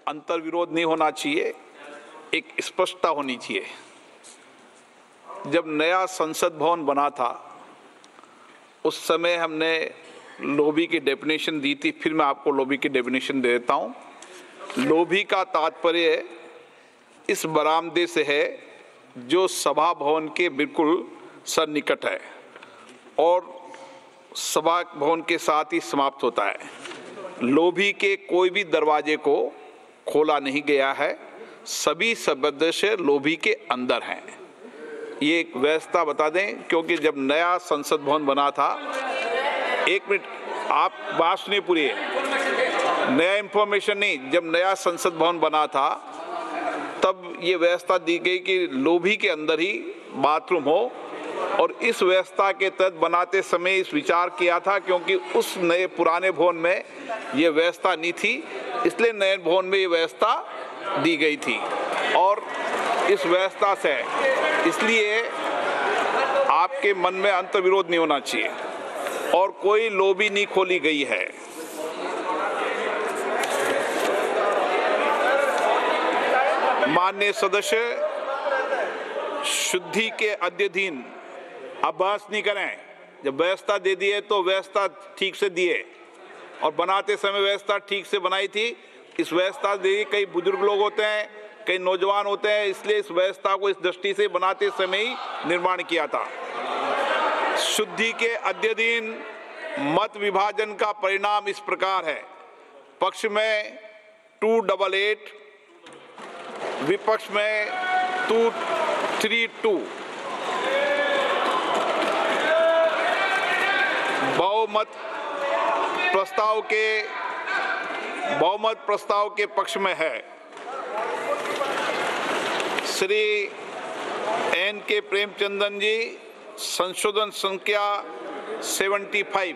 अंतर्विरोध नहीं होना चाहिए, एक स्पष्टता होनी चाहिए। जब नया संसद भवन बना था उस समय हमने लोभी की डेफिनेशन दी थी, फिर मैं आपको लोभी की डेफिनेशन दे देता हूँ। लोभी का तात्पर्य इस बरामदे से है जो सभा भवन के बिल्कुल सन्निकट है और सभा भवन के साथ ही समाप्त होता है। लोभी के कोई भी दरवाजे को खोला नहीं गया है, सभी सदस्य लोभी के अंदर हैं। ये एक व्यवस्था बता दें, क्योंकि जब नया संसद भवन बना था, एक मिनट आप बात सुनिए पूरी, नया इंफॉर्मेशन नहीं, जब नया संसद भवन बना था तब ये व्यवस्था दी गई कि लोभी के अंदर ही बाथरूम हो, और इस व्यवस्था के तहत बनाते समय इस विचार किया था, क्योंकि उस नए पुराने भवन में ये व्यवस्था नहीं थी, इसलिए नए भवन में ये व्यवस्था दी गई थी। और इस व्यवस्था से इसलिए आपके मन में अंतर्विरोध नहीं होना चाहिए और कोई लोभी नहीं खोली गई है। माननीय सदस्य, शुद्धि के अध्ययन अभ्यास नहीं करें। जब व्यवस्था दे दी है तो व्यवस्था ठीक से दिए, और बनाते समय व्यवस्था ठीक से बनाई थी। इस व्यवस्था दे कई बुजुर्ग लोग होते हैं, कई नौजवान होते हैं, इसलिए इस व्यवस्था को इस दृष्टि से बनाते समय ही निर्माण किया था। शुद्धि के अध्ययन मत विभाजन का परिणाम इस प्रकार है: पक्ष में 288, विपक्ष में 232। बहुमत प्रस्ताव के पक्ष में है श्री एन के प्रेमचंदन जी, संशोधन संख्या 75।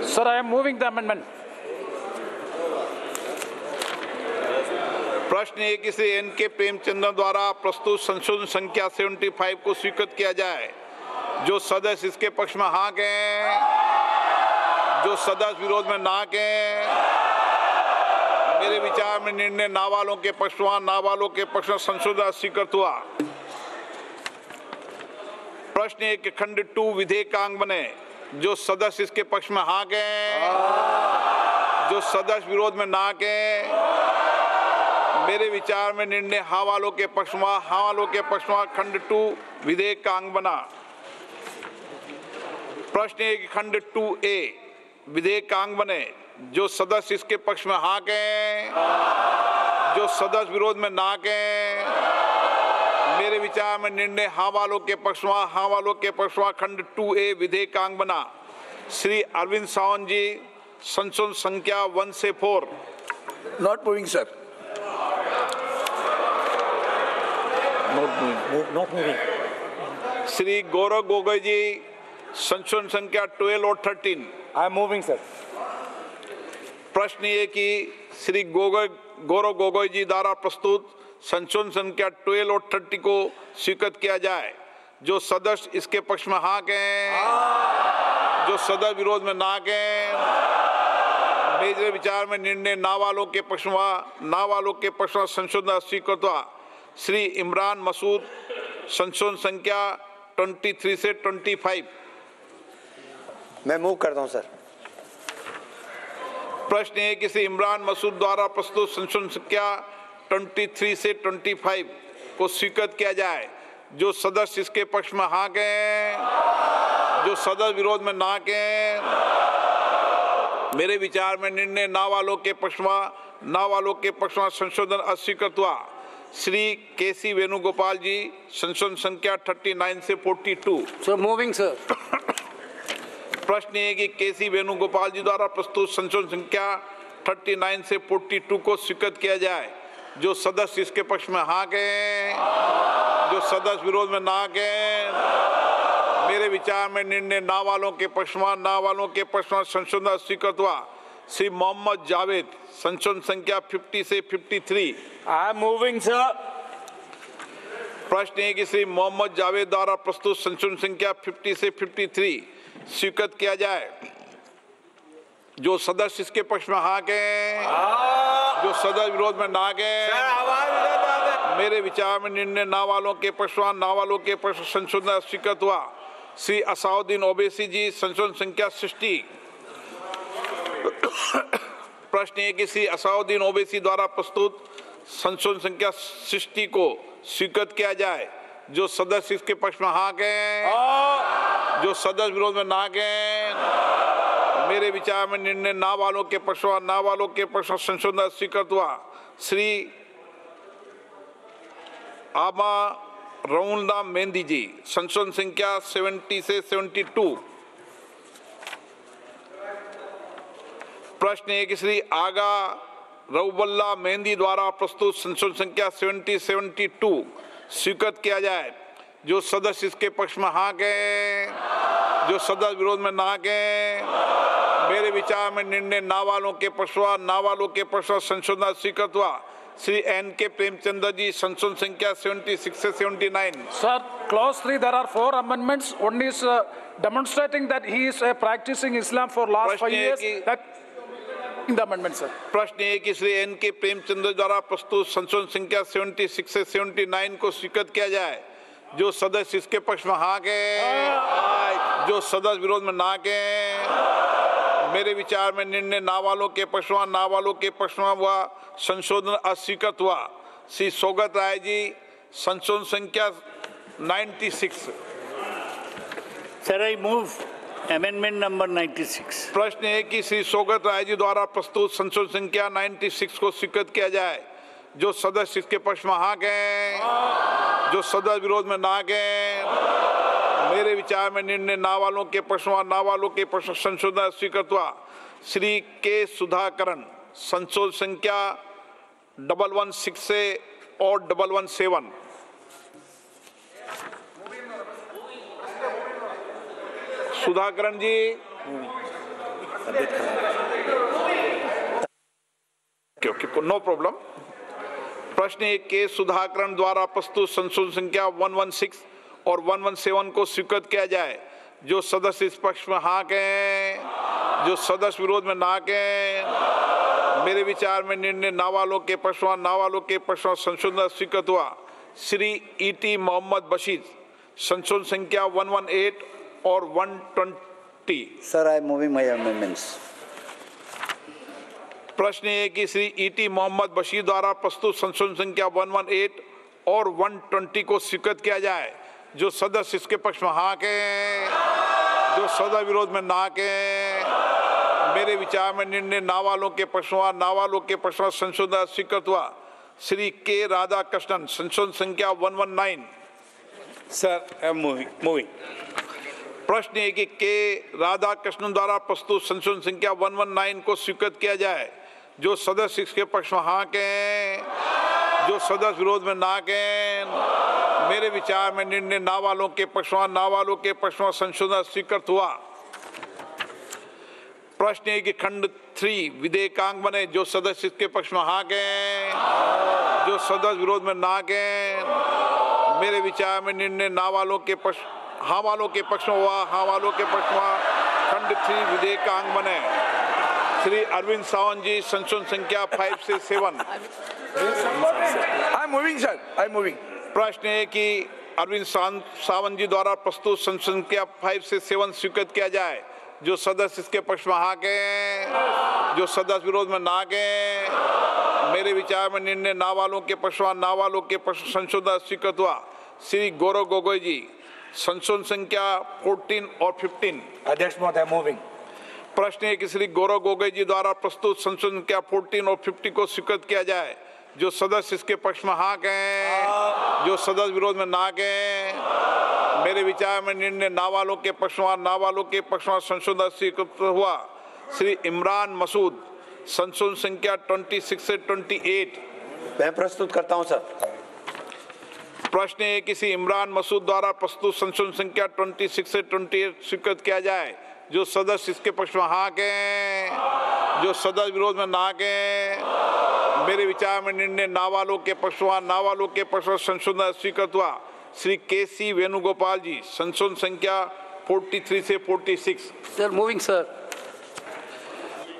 Sir, I am moving the amendment. प्रश्न है कि श्री एन के प्रेमचंदन द्वारा प्रस्तुत संशोधन संख्या 75 को स्वीकृत किया जाए। जो सदस्य इसके पक्ष में हाँ कहें, जो सदस्य विरोध में ना कहें। मेरे विचार में निर्णय ना वालों के पक्ष में संशोधन स्वीकृत हुआ। प्रश्न है कि खंड 2 विधेयक का अंग बने। जो सदस्य इसके पक्ष में हाँ कहें, जो सदस्य विरोध में ना कहें। मेरे विचार में निर्णय हाँ वालों के पक्ष में खंड 2 विधेयक का अंग बना। प्रश्न है कि खंड 2A विधेयक का अंग बने। जो सदस्य इसके पक्ष में हाँ कहें, जो सदस्य विरोध में ना कहें। मेरे विचार में निर्णय हाँ वालों के पक्ष में खंड 2A विधेयक का अंग बना। श्री अरविंद सावंत जी, संशोधन संख्या 1 से 4। Not moving, sir. Not moving. Shri Gaurav Gogoi जी, संशोधन संख्या 12 और 13। I am moving, sir. प्रश्न ये कि श्री गौरव गोगोई जी द्वारा प्रस्तुत संशोधन संख्या 12 और 30 को स्वीकृत किया जाए। जो सदस्य इसके पक्ष में हाँ कहें, जो सदस्य विरोध में ना कहें। मेरे विचार में निर्णय ना वालों के पक्ष में संशोधन स्वीकृत हुआ। श्री इमरान मसूद, संशोधन संख्या 23 से 25। मैं मूव करता हूं सर। प्रश्न है कि श्री इमरान मसूद द्वारा प्रस्तुत संशोधन संख्या 23 से 25 को स्वीकृत किया जाए। जो सदस्य इसके पक्ष में हाँ कहें, जो सदस्य विरोध में ना कहें। मेरे विचार में निर्णय ना वालों के पक्ष में संशोधन अस्वीकृत हुआ। श्री केसी वेणुगोपाल जी, संशोधन संख्या 39 से 42। So moving, sir. प्रश्न है कि केसी वेणुगोपाल जी द्वारा प्रस्तुत संशोधन संख्या 39 से 42 को स्वीकृत किया जाए। जो सदस्य इसके पक्ष में हाँ कहें, जो सदस्य विरोध में ना कहें। मेरे विचार में निर्णय ना वालों के पक्ष में संशोधन स्वीकृत हुआ। श्री मोहम्मद जावेद, संशोधन संख्या 50 से 53। I am moving, sir. प्रश्न है कि श्री मोहम्मद जावेद द्वारा प्रस्तुत संशोधन संख्या 50 से 53 स्वीकृत किया जाए। जो सदस्य इसके पक्ष में हाँ कहें, जो सदस्य विरोध में ना गए, मेरे विचार में निर्णय ना वालों के पक्ष में ना वालों के पक्ष में संशोधन स्वीकृत हुआ। श्री असाउद्दीन ओवैसी जी, संशोधन संख्या 60। प्रश्न है कि श्री असाउद्दीन ओवैसी द्वारा प्रस्तुत संशोधन संख्या 60 को स्वीकृत किया जाए। जो सदस्य इसके पक्ष में हाँ कहें, जो सदस्य विरोध में ना कहें, मेरे विचार में निर्णय ना वालों के पक्ष में ना वालों के पक्ष में संशोधन स्वीकृत हुआ। श्री आमा रउल्ला मेहंदी जी, संशोधन संख्या 70 से 72। प्रश्न है कि श्री आगा रउबल्ला मेहंदी द्वारा प्रस्तुत संशोधन संख्या 70-72 स्वीकृत किया जाए। जो सदस्य इसके पक्ष में हाँ कहें, जो सदस्य विरोध में ना कहें, मेरे विचार में निर्णय ना वालों के पक्ष में ना वालों के पक्ष में संशोधन स्वीकृत हुआ। श्री N.K. प्रेमचंद्र जी, संशोधन संख्या 76 से 79। Sir, clause 3, there are 4 amendments. One is demonstrating that he is practicing Islam for last 5 years. That in the amendment, sir. प्रश्न है कि श्री N.K. प्रेमचंद्र द्वारा प्रस्तुत संशोधन संख्या 76 से 79 को स्वीकृत किया जाए। जो सदस्य इसके पक्ष में हाँ कहें, जो सदस्य विरोध में ना कहें, मेरे विचार में निर्णय ना वालों के पक्ष में ना वालों के पक्ष में हुआ संशोधन अस्वीकृत हुआ। श्री सौगत राय जी, संशोधन संख्या 96। Sir, I move amendment number 96. प्रश्न है कि श्री सौगत राय जी द्वारा प्रस्तुत संशोधन संख्या 96 को स्वीकृत किया जाए। जो सदस्य इसके पक्ष में हाँ कहें, जो सदस्य विरोध में ना कहें, मेरे विचार में निर्णय ना वालों के पक्ष में ना वालों के पक्ष में संशोधन स्वीकृत हुआ। श्री के सुधाकरण, संशोधन संख्या 116 से और 117। सुधाकरण जी, नो प्रॉब्लम। प्रश्न एक के सुधाकरण द्वारा प्रस्तुत संशोधन संख्या 116 और 117 को स्वीकृत किया जाए। जो सदस्य इस पक्ष में हाँ कहें, जो सदस्य विरोध में ना कहें, मेरे विचार में निर्णय ना वालों के पक्ष में ना वालों के पक्ष में संशोधन स्वीकृत हुआ। श्री E.T. मोहम्मद बशीर, संशोधन संख्या 118 और 120। Sir, I am moving my amendments. प्रश्न है कि श्री E.T. मोहम्मद बशीर द्वारा प्रस्तुत संशोधन संख्या 118 और 120 को स्वीकृत किया जाए। जो सदस्य इसके पक्ष में हाँ कहें, जो सदस्य विरोध में ना कहें, मेरे विचार में निर्णय ना वालों के पक्ष में ना वालों के पक्ष में संशोधन स्वीकृत हुआ। श्री के राधाकृष्णन, संशोधन संख्या 119। Sir, I am moving. प्रश्न है कि के राधाकृष्णन द्वारा प्रस्तुत संशोधन संख्या 119 को स्वीकृत किया जाए। जो सदस्य इसके पक्ष में हाँ कहें, जो सदस्य विरोध में ना कहें, मेरे विचार में निर्णय ना वालों के पक्ष में ना वालों के पक्ष में संशोधन स्वीकृत हुआ। प्रश्न है कि खंड 3 विधेयकांग बने। जो सदस्य इसके पक्ष में हाँ कहें, जो सदस्य विरोध में ना कहें, मेरे विचार में निर्णय ना वालों के पक्ष हाँ वालों के पक्ष में हुआ, हाँ वालों के पक्ष में खंड 3 विधेयकांग बने। श्री अरविंद सावंत जी, संशोधन संख्या 5 से 7। I'm moving, sir. I'm moving. प्रश्न है कि अरविंद सावंत जी द्वारा प्रस्तुत संशोधन संख्या 5 से 7 स्वीकृत किया जाए। जो सदस्य इसके पक्ष में हाँ कहें, जो सदस्य विरोध में ना कहें, मेरे विचार में निर्णय ना वालों के पक्ष में ना वालों के पक्ष में संशोधन स्वीकृत हुआ। श्री गौरव गोगोई जी, संशोधन संख्या 14 और 15। Adesh Mohdaya, moving. प्रश्न है कि श्री गौरव गोगोई जी द्वारा प्रस्तुत संशोधन संख्या 14 और 50 को स्वीकृत किया जाए। जो सदस्य इसके पक्ष में हाँ कहें, जो सदस्य विरोध में ना कहें, मेरे विचार में निर्णय ना वालों के पक्ष में ना वालों के पक्ष में संशोधन स्वीकृत हुआ। श्री इमरान मसूद, संशोधन संख्या 26 से 28। मैं प्रस्तुत करता हूं सर। प्रश्न है कि श्री इमरान मसूद द्वारा प्रस्तुत संशोधन संख्या 26 से 28 स्वीकृत किया जाए। जो सदस्य इसके पक्ष में हाँ कहें, जो सदस्य विरोध में ना कहें, मेरे विचार में निर्णय ना वालों के पक्ष में ना वालों के पक्ष में संशोधन स्वीकृत हुआ। श्री के.सी. वेणुगोपाल जी, संशोधन संख्या 43 से 46। Sir, moving, sir.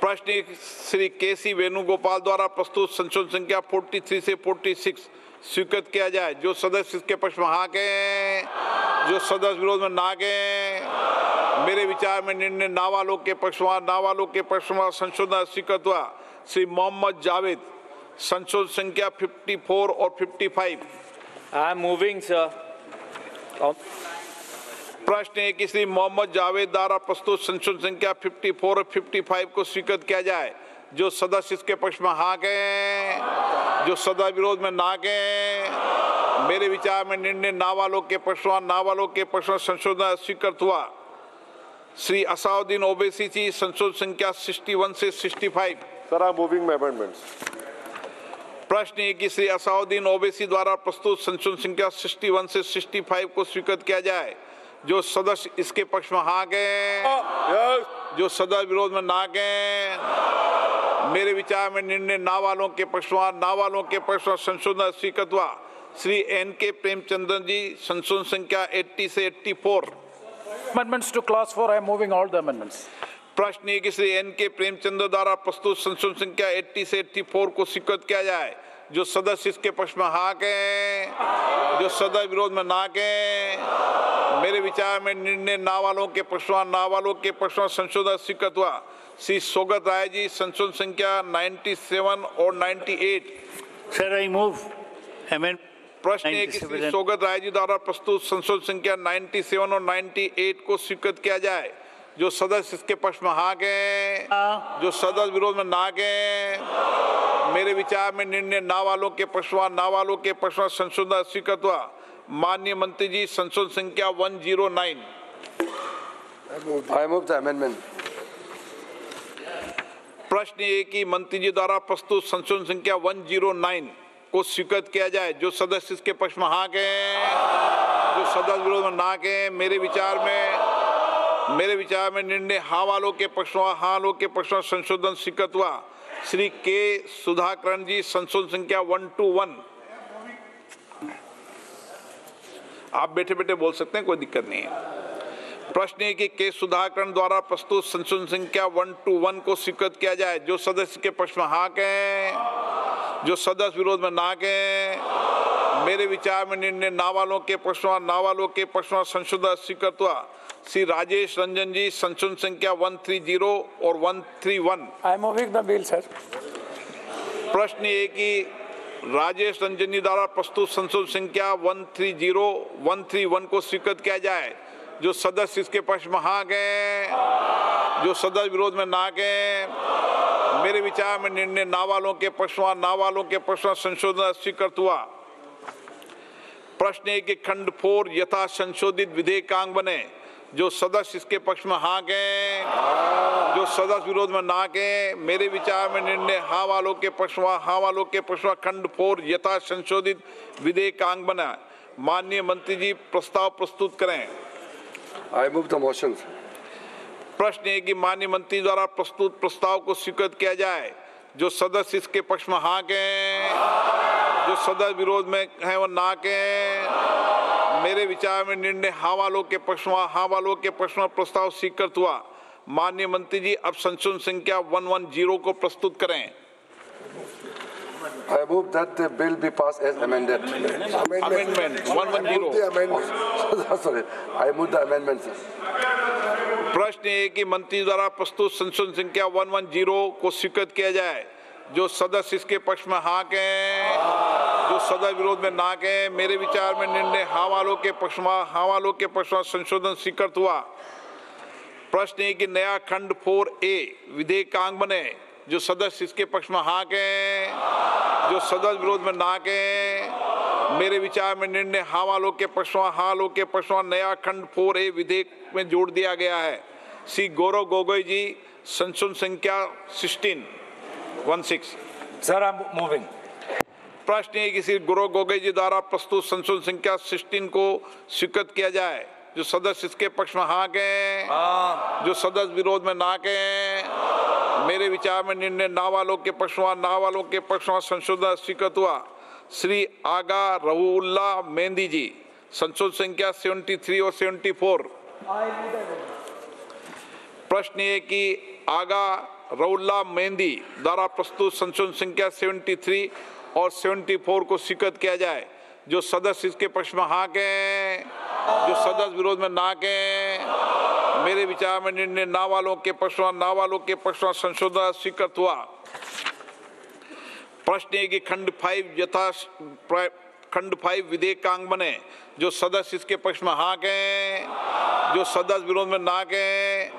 प्रश्न एक श्री केसी वेणुगोपाल द्वारा प्रस्तुत संशोधन संख्या 43 से 46 स्वीकृत किया जाए। जो सदस्य इसके पक्ष में हाँ कहें, जो सदस्य विरोध में ना कहें। मेरे विचार में निर्णय ना वालों के पक्ष में संशोधन स्वीकृत हुआ। श्री मोहम्मद जावेद संशोधन संख्या 54 और 55। I am moving, sir. प्रश्न है कि श्री मोहम्मद जावेद द्वारा प्रस्तुत संशोधन संख्या 54 और 55 को स्वीकृत किया जाए। जो सदस्य इसके पक्ष में हाँ कहें, जो सदस्य विरोध में ना कहें। मेरे विचार में निर्णय ना वालों के पक्ष में संशोधन स्वीकृत हुआ। श्री असाउद्दीन ओवैसी जी संशोधन संख्या 61 से 65। Sir, I am moving my amendments. प्रश्न है कि श्री असाउद्दीन ओवैसी द्वारा प्रस्तुत संशोधन संख्या 61 से 65 को स्वीकृत किया जाए। जो सदस्य इसके पक्ष में हाँ कहें, जो सदस्य विरोध में ना कहें। मेरे विचार में निर्णय ना वालों के पक्ष में संशोधन स्वीकृत हुआ। श्री NK प्रेमचंद्रन जी संशोधन संख्या 80 से 84। Amendments to clause 4, I am moving all the amendments. प्रश्न है कि श्री NK प्रेमचंद्र द्वारा प्रस्तुत संशोधन संख्या 80 से 84 को स्वीकृत किया जाए। जो सदस्य इसके पक्ष में हाँ कहें, जो सदस्य विरोध में ना कहें। मेरे विचार में निर्णय ना वालों के पक्ष में संशोधन स्वीकृत हुआ। श्री सोगत राय जी संशोधन संख्या 97 और 98। Sir, I move amendment. प्रश्न है कि श्री सोगत राय जी द्वारा प्रस्तुत संशोधन संख्या 97 और 98 को स्वीकृत किया जाए। जो सदस्य इसके पक्ष में हाँ कहें, जो सदस्य विरोध में ना कहें। मेरे विचार में निर्णय ना वालों के पक्ष में संशोधन स्वीकृत हुआ। माननीय मंत्री जी संशोधन संख्या 109। I move the amendment. प्रश्न ये कि मंत्री जी द्वारा प्रस्तुत संशोधन संख्या 109 को स्वीकृत किया जाए। जो सदस्य इसके पक्ष में हाँ कहें, जो सदस्य विरोध में ना कहें। मेरे विचार में निर्णय हाँ वालों के पक्ष में संशोधन स्वीकृत हुआ। श्री के सुधाकरण जी संशोधन संख्या 121। आप बैठे बैठे बोल सकते हैं, कोई दिक्कत नहीं है। प्रश्न है कि के सुधाकरण द्वारा प्रस्तुत संशोधन संख्या 121 को स्वीकृत किया जाए। जो सदस्य के पक्ष में हाँ कहें, जो सदस्य विरोध में ना कहें। मेरे विचार में निर्णय ना वालों के पक्ष में संशोधन स्वीकृत हुआ। श्री राजेश रंजन जी संशोधन संख्या 130 और 131। I am moving the bill, sir. प्रश्न ये कि राजेश रंजन जी द्वारा प्रस्तुत संशोधन संख्या 130, 131 को स्वीकृत किया जाए। जो सदस्य इसके पक्ष में हाँ कहें, जो सदस्य विरोध में ना कहें। मेरे विचार में निर्णय ना वालों के पक्ष में संशोधन स्वीकृत हुआ। प्रश्न है कि खंड 4 यथा संशोधित विधेयकांग बने। जो सदस्य इसके पक्ष में हाँ कहें, जो सदस्य विरोध में ना कहें। मेरे विचार में निर्णय हाँ वालों के पक्ष में खंड 4 यथा संशोधित विधेयकांग बना। माननीय मंत्री जी प्रस्ताव प्रस्तुत करें। I move the motion. प्रश्न है कि माननीय मंत्री द्वारा प्रस्तुत प्रस्ताव को स्वीकृत किया जाए। जो सदस्य इसके पक्ष में हाँ कहें, जो सदस्य विरोध में है वो ना कहें। मेरे विचार में निर्णय हाँ वालों के पक्ष में प्रस्ताव स्वीकृत हुआ। माननीय मंत्री जी अब संशोधन संख्या 110 को प्रस्तुत करें। I move that the bill be passed as amended. Amendment 110। Sorry, I move the amendment, sir. प्रश्न है कि मंत्री द्वारा प्रस्तुत संशोधन संख्या 110 को स्वीकृत किया जाए। जो सदस्य इसके पक्ष में हाँ कहें, जो सदस्य विरोध में ना कहें। मेरे विचार में निर्णय हाँ वालों के पक्ष में संशोधन स्वीकृत हुआ। प्रश्न है कि नया खंड 4A विधेयकांग बने। जो सदस्य इसके पक्ष में हाँ कहें, जो सदस्य विरोध में ना कहें। मेरे विचार में निर्णय हाँ वालों के पक्ष में नया खंड 4A विधेयक में जोड़ दिया गया है। श्री गौरव गोगोई जी संशोधन संख्या 16। Sir, I am moving. प्रश्न है कि श्री गौरव गोगोई जी द्वारा प्रस्तुत संशोधन संख्या 16 को स्वीकृत किया जाए। जो सदस्य इसके पक्ष में हाँ कहें, जो सदस्य विरोध में ना कहें। मेरे विचार में निर्णय ना वालों के पक्ष में संशोधन स्वीकृत हुआ। श्री आगा रहुल्ला मेहंदी जी संशोधन संख्या 73 और 74। प्रश्न ये कि आगा रउल्ला मेहंदी द्वारा प्रस्तुत संशोधन संख्या 73 और 74 को स्वीकृत किया जाए। जो सदस्य इसके पक्ष में हाँ कहें, जो सदस्य विरोध में ना कहें। मेरे विचार में निर्णय ना वालों के पक्ष में संशोधन स्वीकृत हुआ। प्रश्न है कि खंड 5 विधेयक का अंग बने। जो सदस्य इसके पक्ष में हाँ कहें, जो सदस्य विरोध में ना कहें।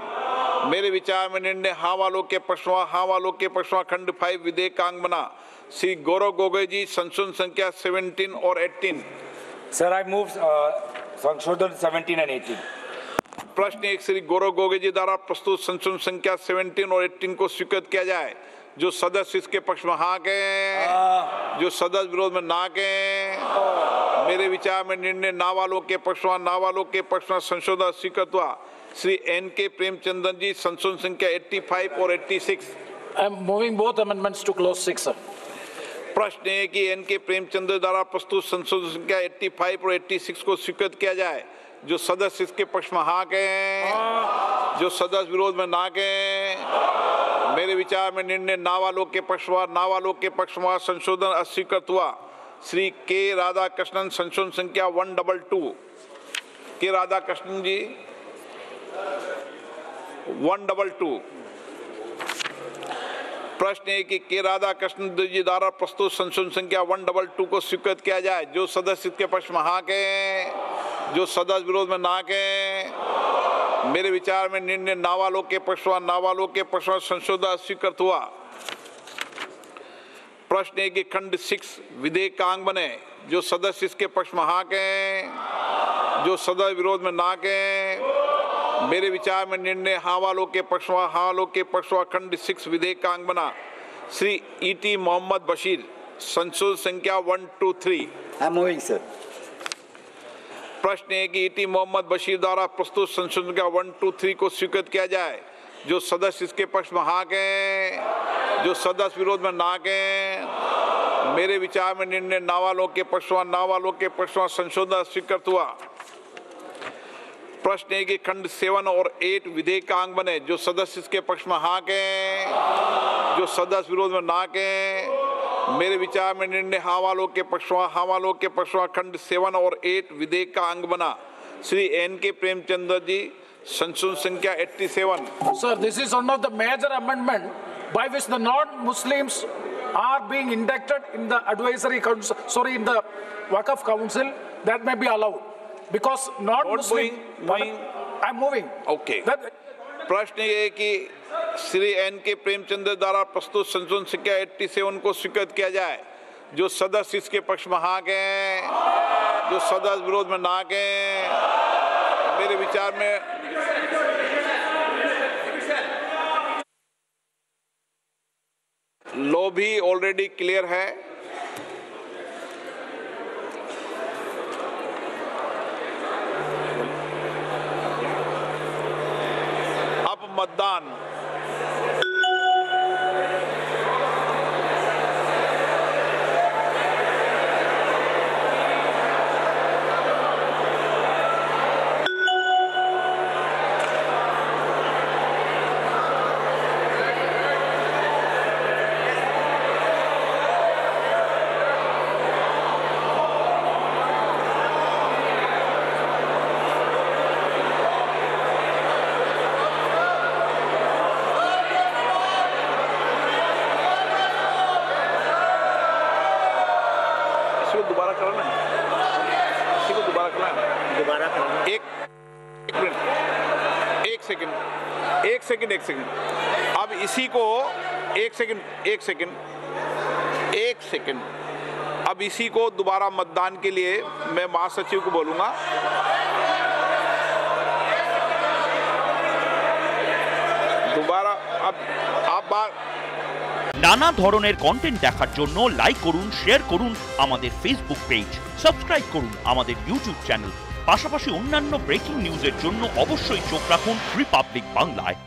मेरे विचार में निर्णय हाँ वालों के पक्ष में खंड 5 विधेयक का अंग बना। श्री गौरव गोगोई जी, संशोधन संख्या 17 और 18। Sir, I move संशोधन 17 and 18. प्रश्न एक, श्री गौरव गोगोई जी द्वारा प्रस्तुत संशोधन संख्या 17 और 18 को स्वीकृत किया जाए। जो सदस्य इसके पक्ष में हाँ कहें, जो सदस्य विरोध में ना कहें। मेरे विचार में निर्णय ना वालों के पक्ष में संशोधन स्वीकृत हुआ। श्री NK प्रेमचंद्रन जी, संशोधन संख्या 85 और 86। I am moving both amendments to clause 6, sir. प्रश्न है कि NK प्रेमचंद्र द्वारा प्रस्तुत संशोधन संख्या 85 और 86 को स्वीकृत किया जाए। जो सदस्य इसके पक्ष में हाँ कहें, जो सदस्य विरोध में ना कहें। मेरे विचार में निर्णय ना वालों के पक्ष में संशोधन अस्वीकृत हुआ। श्री K राधाकृष्णन, संशोधन संख्या 122। K राधाकृष्णन जी 122। प्रश्न है कि K राधाकृष्णन जी द्वारा प्रस्तुत संशोधन संख्या 122 को स्वीकृत किया जाए। जो सदस्य इसके पक्ष में हाँ कहें, जो सदस्य विरोध में ना कहें। मेरे विचार में निर्णय ना वालों के पक्ष में संशोधन स्वीकृत हुआ। प्रश्न है कि खंड 6 विधेयक का अंग बने। जो सदस्य इसके पक्ष में हाँ कहें, जो सदस्य विरोध में ना कहें। मेरे विचार में निर्णय हाँ वालों के पक्ष में खंड 6 विधेयक का अंग बना। श्री ET मोहम्मद बशीर, संशोधन संख्या 123। I am moving sir. प्रश्न है कि ET मोहम्मद बशीर द्वारा प्रस्तुत संशोधन संख्या 123 को स्वीकृत किया जाए। जो सदस्य इसके पक्ष में हाँ कहें, जो सदस्य विरोध में ना कहें। मेरे विचार में निर्णय ना वालों के पक्ष में संशोधन स्वीकृत हुआ। प्रश्न है कि खंड 7 और 8 विधेयक का अंग बने। जो सदस्य इसके पक्ष में हाँ कहें, जो सदस्य विरोध में ना कहें। मेरे विचार में निर्णय हाँ वालों के पक्ष में खंड 7 और 8 विधेयक का अंग बना। श्री NK प्रेमचंद्र जी, संशोधन संख्या 87। Sir, this is one of the major amendment by which the non-Muslims are being inducted in the advisory council, in the Waqf Council. That may be allowed. Because non-Muslim, I'm moving. Okay. प्रश्न ये है कि Shri NK Premchandra द्वारा प्रस्तुत संशोधन संख्या 87 को स्वीकृत किया जाए। जो सदस्य इसके पक्ष में हाँ कहें, जो सदस्य विरोध में ना कहें। मेरे विचार में लॉ भी ऑलरेडी क्लियर है। मतदान एक सेकंड। अब इसी को एक सेकंड। अब इसी को दोबारा मतदान के लिए मैं महासचिव को बोलूंगा। दोबारा अब आप নানা ধরনের কন্টেন্ট দেখার জন্য লাইক করুন, শেয়ার করুন আমাদের ফেসবুক পেজ, সাবস্ক্রাইব করুন আমাদের ইউটিউব চ্যানেল। পাশাপাশি অন্যান্য ব্রেকিং নিউজের জন্য অবশ্যই চোখ রাখুন রিপাবলিক বাংলায়।